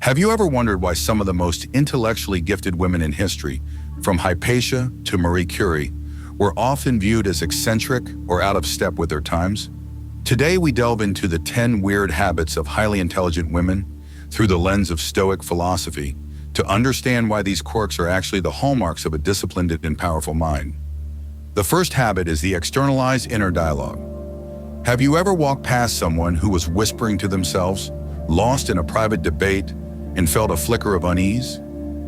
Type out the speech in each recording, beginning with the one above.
Have you ever wondered why some of the most intellectually gifted women in history, from Hypatia to Marie Curie, were often viewed as eccentric or out of step with their times? Today we delve into the 10 weird habits of highly intelligent women through the lens of Stoic philosophy to understand why these quirks are actually the hallmarks of a disciplined and powerful mind. The first habit is the externalized inner dialogue. Have you ever walked past someone who was whispering to themselves, lost in a private debate, and felt a flicker of unease?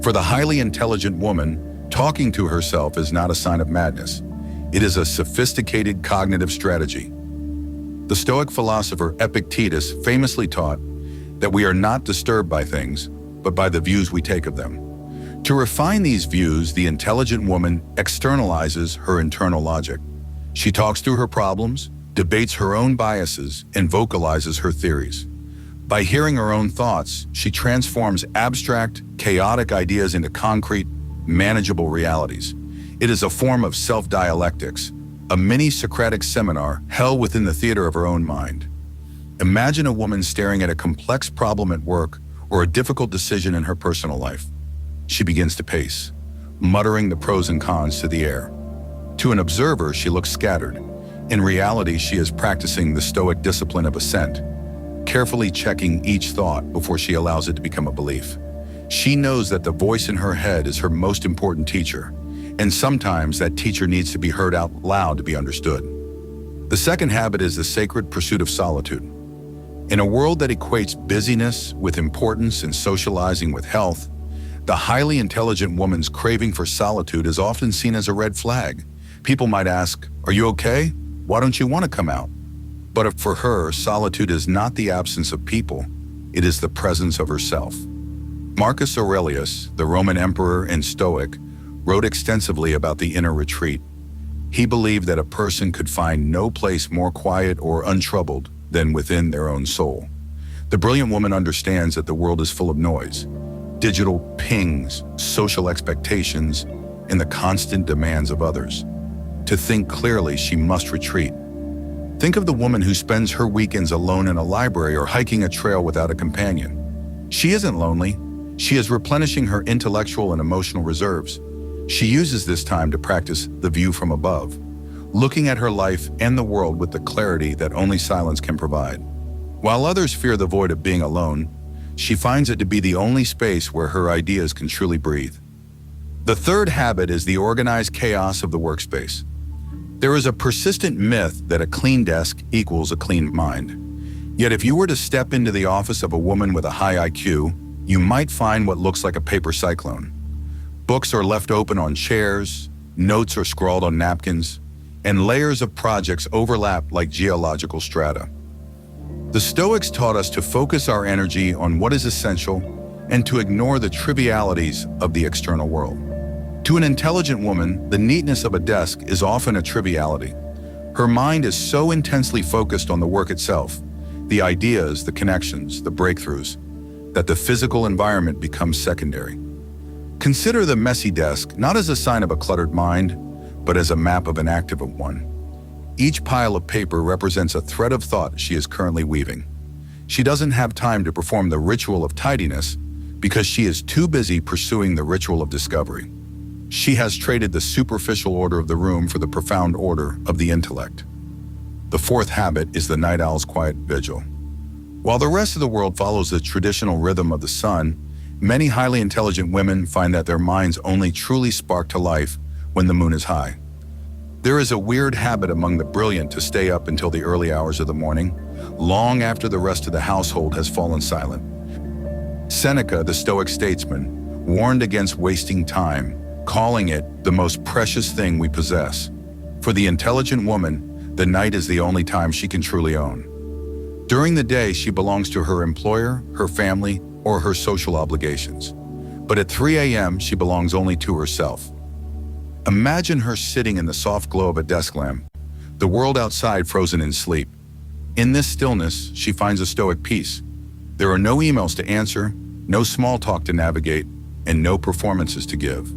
For the highly intelligent woman, talking to herself is not a sign of madness. It is a sophisticated cognitive strategy. The Stoic philosopher Epictetus famously taught that we are not disturbed by things, but by the views we take of them. To refine these views, the intelligent woman externalizes her internal logic. She talks through her problems, debates her own biases, and vocalizes her theories. By hearing her own thoughts, she transforms abstract, chaotic ideas into concrete, manageable realities. It is a form of self-dialectics, a mini-Socratic seminar held within the theater of her own mind. Imagine a woman staring at a complex problem at work or a difficult decision in her personal life. She begins to pace, muttering the pros and cons to the air. To an observer, she looks scattered. In reality, she is practicing the Stoic discipline of assent, carefully checking each thought before she allows it to become a belief. She knows that the voice in her head is her most important teacher, and sometimes that teacher needs to be heard out loud to be understood. The second habit is the sacred pursuit of solitude. In a world that equates busyness with importance and socializing with health, the highly intelligent woman's craving for solitude is often seen as a red flag. People might ask, "Are you okay? Why don't you want to come out?" But for her, solitude is not the absence of people, it is the presence of herself. Marcus Aurelius, the Roman emperor and Stoic, wrote extensively about the inner retreat. He believed that a person could find no place more quiet or untroubled than within their own soul. The brilliant woman understands that the world is full of noise, digital pings, social expectations, and the constant demands of others. To think clearly, she must retreat. Think of the woman who spends her weekends alone in a library or hiking a trail without a companion. She isn't lonely. She is replenishing her intellectual and emotional reserves. She uses this time to practice the view from above, looking at her life and the world with the clarity that only silence can provide. While others fear the void of being alone, she finds it to be the only space where her ideas can truly breathe. The third habit is the organized chaos of the workspace. There is a persistent myth that a clean desk equals a clean mind. Yet if you were to step into the office of a woman with a high IQ, you might find what looks like a paper cyclone. Books are left open on chairs, notes are scrawled on napkins, and layers of projects overlap like geological strata. The Stoics taught us to focus our energy on what is essential and to ignore the trivialities of the external world. To an intelligent woman, the neatness of a desk is often a triviality. Her mind is so intensely focused on the work itself, the ideas, the connections, the breakthroughs, that the physical environment becomes secondary. Consider the messy desk not as a sign of a cluttered mind, but as a map of an active one. Each pile of paper represents a thread of thought she is currently weaving. She doesn't have time to perform the ritual of tidiness because she is too busy pursuing the ritual of discovery. She has traded the superficial order of the room for the profound order of the intellect. The fourth habit is the night owl's quiet vigil. While the rest of the world follows the traditional rhythm of the sun, many highly intelligent women find that their minds only truly spark to life when the moon is high. There is a weird habit among the brilliant to stay up until the early hours of the morning, long after the rest of the household has fallen silent. Seneca, the Stoic statesman, warned against wasting time, calling it the most precious thing we possess. For the intelligent woman, the night is the only time she can truly own. During the day, she belongs to her employer, her family, or her social obligations. But at 3 a.m., she belongs only to herself. Imagine her sitting in the soft glow of a desk lamp, the world outside frozen in sleep. In this stillness, she finds a Stoic peace. There are no emails to answer, no small talk to navigate, and no performances to give.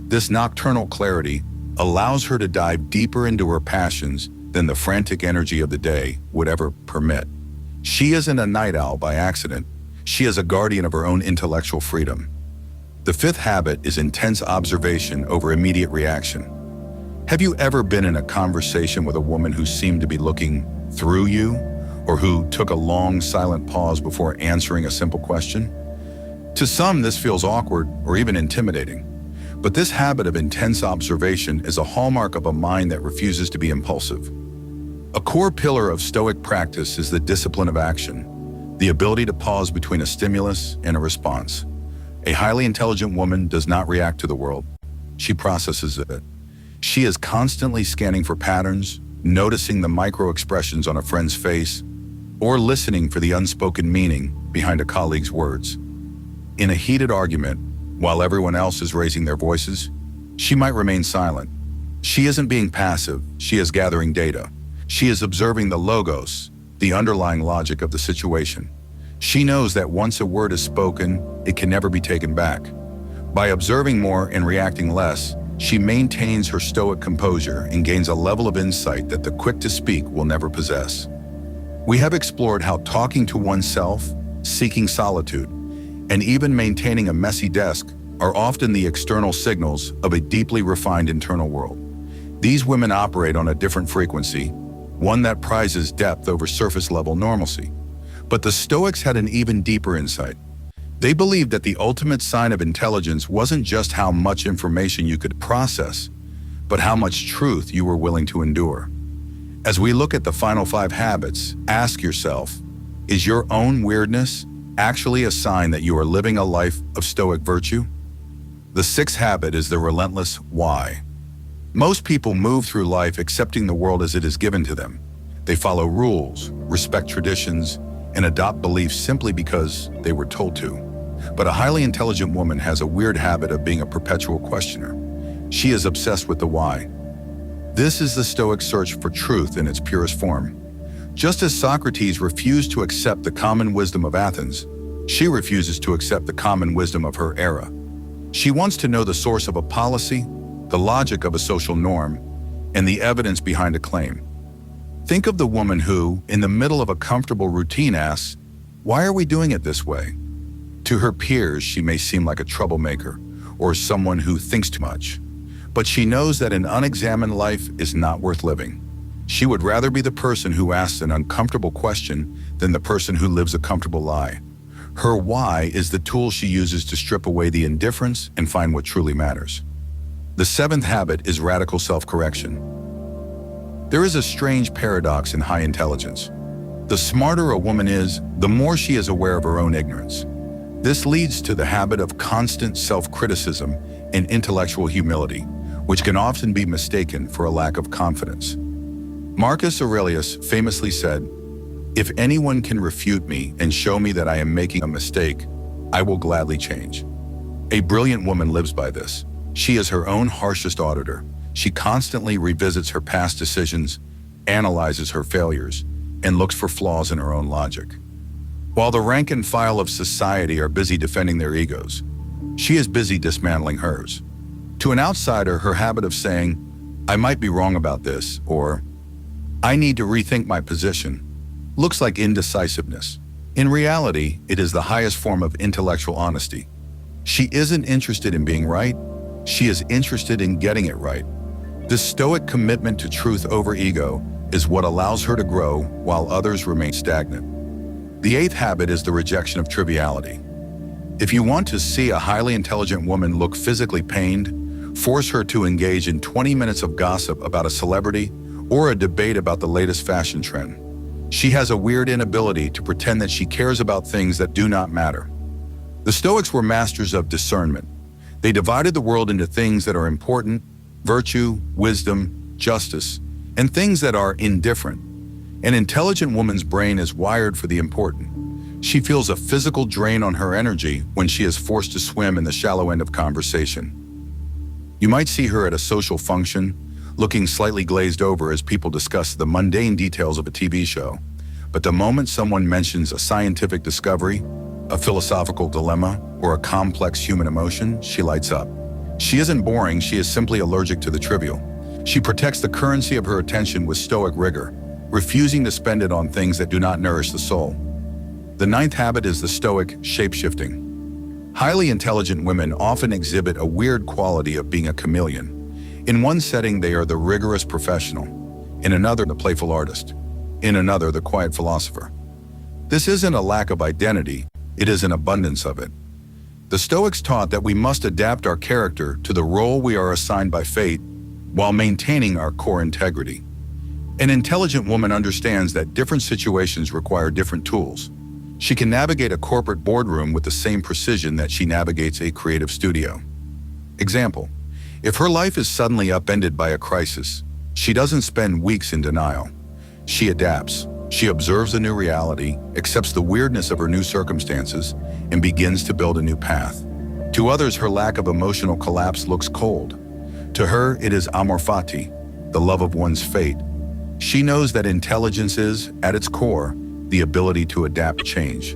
This nocturnal clarity allows her to dive deeper into her passions than the frantic energy of the day would ever permit. She isn't a night owl by accident. She is a guardian of her own intellectual freedom. The fifth habit is intense observation over immediate reaction. Have you ever been in a conversation with a woman who seemed to be looking through you, or who took a long, silent pause before answering a simple question? To some, this feels awkward or even intimidating. But this habit of intense observation is a hallmark of a mind that refuses to be impulsive. A core pillar of Stoic practice is the discipline of action, the ability to pause between a stimulus and a response. A highly intelligent woman does not react to the world. She processes it. She is constantly scanning for patterns, noticing the micro-expressions on a friend's face, or listening for the unspoken meaning behind a colleague's words. In a heated argument, while everyone else is raising their voices, she might remain silent. She isn't being passive, she is gathering data. She is observing the logos, the underlying logic of the situation. She knows that once a word is spoken, it can never be taken back. By observing more and reacting less, she maintains her Stoic composure and gains a level of insight that the quick to speak will never possess. We have explored how talking to oneself, seeking solitude, and even maintaining a messy desk are often the external signals of a deeply refined internal world. These women operate on a different frequency, one that prizes depth over surface-level normalcy. But the Stoics had an even deeper insight. They believed that the ultimate sign of intelligence wasn't just how much information you could process, but how much truth you were willing to endure. As we look at the final 5 habits, ask yourself, is your own weirdness actually a sign that you are living a life of Stoic virtue? The 6th habit is the relentless why. Most people move through life accepting the world as it is given to them. They follow rules, respect traditions, and adopt beliefs simply because they were told to. But a highly intelligent woman has a weird habit of being a perpetual questioner. She is obsessed with the why. This is the Stoic search for truth in its purest form. Just as Socrates refused to accept the common wisdom of Athens, she refuses to accept the common wisdom of her era. She wants to know the source of a policy, the logic of a social norm, and the evidence behind a claim. Think of the woman who, in the middle of a comfortable routine, asks, "Why are we doing it this way?" To her peers, she may seem like a troublemaker or someone who thinks too much. But she knows that an unexamined life is not worth living. She would rather be the person who asks an uncomfortable question than the person who lives a comfortable lie. Her why is the tool she uses to strip away the indifference and find what truly matters. The 7th habit is radical self-correction. There is a strange paradox in high intelligence. The smarter a woman is, the more she is aware of her own ignorance. This leads to the habit of constant self-criticism and intellectual humility, which can often be mistaken for a lack of confidence. Marcus Aurelius famously said, "If anyone can refute me and show me that I am making a mistake, I will gladly change." A brilliant woman lives by this. She is her own harshest auditor. She constantly revisits her past decisions, analyzes her failures, and looks for flaws in her own logic. While the rank and file of society are busy defending their egos, she is busy dismantling hers. To an outsider, her habit of saying, "I might be wrong about this," or "I need to rethink my position," looks like indecisiveness. In reality, it is the highest form of intellectual honesty. She isn't interested in being right, she is interested in getting it right. This Stoic commitment to truth over ego is what allows her to grow while others remain stagnant. The 8th habit is the rejection of triviality. If you want to see a highly intelligent woman look physically pained, force her to engage in 20 minutes of gossip about a celebrity or a debate about the latest fashion trend. She has a weird inability to pretend that she cares about things that do not matter. The Stoics were masters of discernment. They divided the world into things that are important, virtue, wisdom, justice, and things that are indifferent. An intelligent woman's brain is wired for the important. She feels a physical drain on her energy when she is forced to swim in the shallow end of conversation. You might see her at a social function, looking slightly glazed over as people discuss the mundane details of a TV show. But the moment someone mentions a scientific discovery, a philosophical dilemma, or a complex human emotion, she lights up. She isn't boring, she is simply allergic to the trivial. She protects the currency of her attention with Stoic rigor, refusing to spend it on things that do not nourish the soul. The ninth habit is the Stoic shape-shifting. Highly intelligent women often exhibit a weird quality of being a chameleon. In one setting, they are the rigorous professional. In another, the playful artist. In another, the quiet philosopher. This isn't a lack of identity, it is an abundance of it. The Stoics taught that we must adapt our character to the role we are assigned by fate while maintaining our core integrity. An intelligent woman understands that different situations require different tools. She can navigate a corporate boardroom with the same precision that she navigates a creative studio. Example: if her life is suddenly upended by a crisis, she doesn't spend weeks in denial. She adapts. She observes a new reality, accepts the weirdness of her new circumstances, and begins to build a new path. To others, her lack of emotional collapse looks cold. To her, it is amor fati, the love of one's fate. She knows that intelligence is, at its core, the ability to adapt change.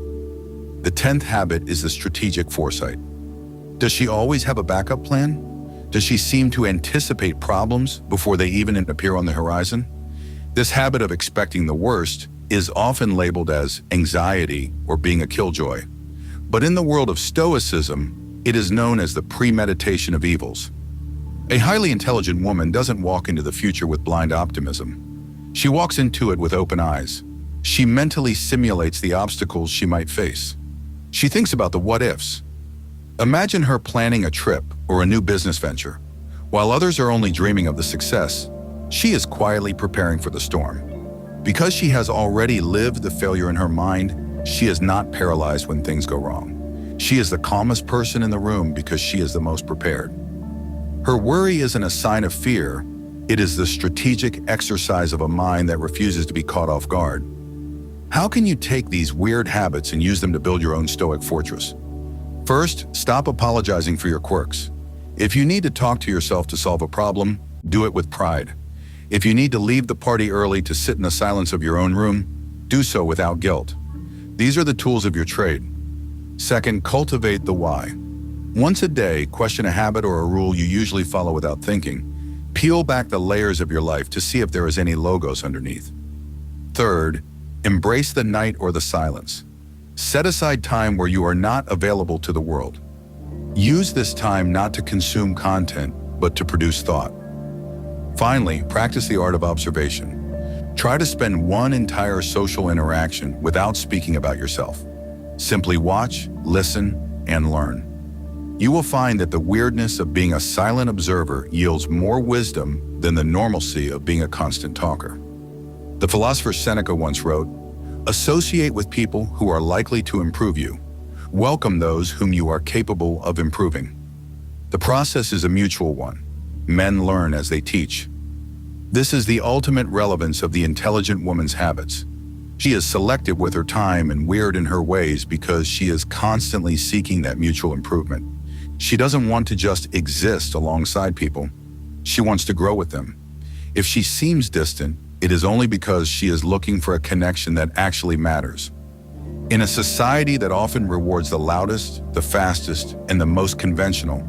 The 10th habit is the strategic foresight. Does she always have a backup plan? Does she seem to anticipate problems before they even appear on the horizon? This habit of expecting the worst is often labeled as anxiety or being a killjoy. But in the world of Stoicism, it is known as the premeditation of evils. A highly intelligent woman doesn't walk into the future with blind optimism. She walks into it with open eyes. She mentally simulates the obstacles she might face. She thinks about the what-ifs. Imagine her planning a trip or a new business venture. While others are only dreaming of the success, she is quietly preparing for the storm. Because she has already lived the failure in her mind, she is not paralyzed when things go wrong. She is the calmest person in the room because she is the most prepared. Her worry isn't a sign of fear, it is the strategic exercise of a mind that refuses to be caught off guard. How can you take these weird habits and use them to build your own Stoic fortress? First, stop apologizing for your quirks. If you need to talk to yourself to solve a problem, do it with pride. If you need to leave the party early to sit in the silence of your own room, do so without guilt. These are the tools of your trade. Second, cultivate the why. Once a day, question a habit or a rule you usually follow without thinking. Peel back the layers of your life to see if there is any logos underneath. Third, embrace the night or the silence. Set aside time where you are not available to the world. Use this time not to consume content, but to produce thought. Finally, practice the art of observation. Try to spend one entire social interaction without speaking about yourself. Simply watch, listen, and learn. You will find that the weirdness of being a silent observer yields more wisdom than the normalcy of being a constant talker. The philosopher Seneca once wrote, "Associate with people who are likely to improve you. Welcome those whom you are capable of improving." The process is a mutual one. Men learn as they teach. This is the ultimate relevance of the intelligent woman's habits. She is selective with her time and weird in her ways because she is constantly seeking that mutual improvement. She doesn't want to just exist alongside people. She wants to grow with them. If she seems distant, it is only because she is looking for a connection that actually matters. In a society that often rewards the loudest, the fastest, and the most conventional,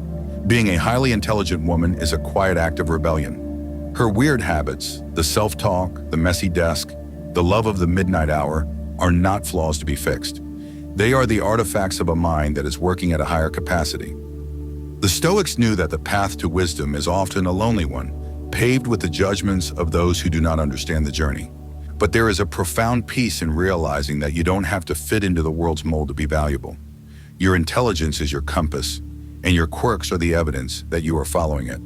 being a highly intelligent woman is a quiet act of rebellion. Her weird habits, the self-talk, the messy desk, the love of the midnight hour, are not flaws to be fixed. They are the artifacts of a mind that is working at a higher capacity. The Stoics knew that the path to wisdom is often a lonely one, paved with the judgments of those who do not understand the journey. But there is a profound peace in realizing that you don't have to fit into the world's mold to be valuable. Your intelligence is your compass, and your quirks are the evidence that you are following it.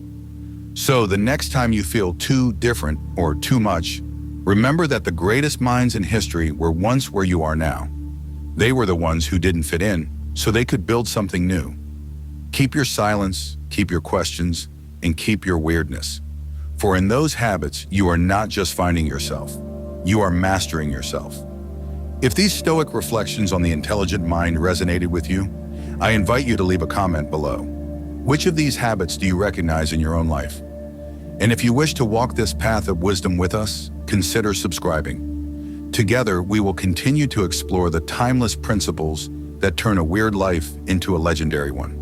So the next time you feel too different or too much, remember that the greatest minds in history were once where you are now. They were the ones who didn't fit in, so they could build something new. Keep your silence, keep your questions, and keep your weirdness. For in those habits, you are not just finding yourself, you are mastering yourself. If these Stoic reflections on the intelligent mind resonated with you, I invite you to leave a comment below. Which of these habits do you recognize in your own life? And if you wish to walk this path of wisdom with us, consider subscribing. Together, we will continue to explore the timeless principles that turn a weird life into a legendary one.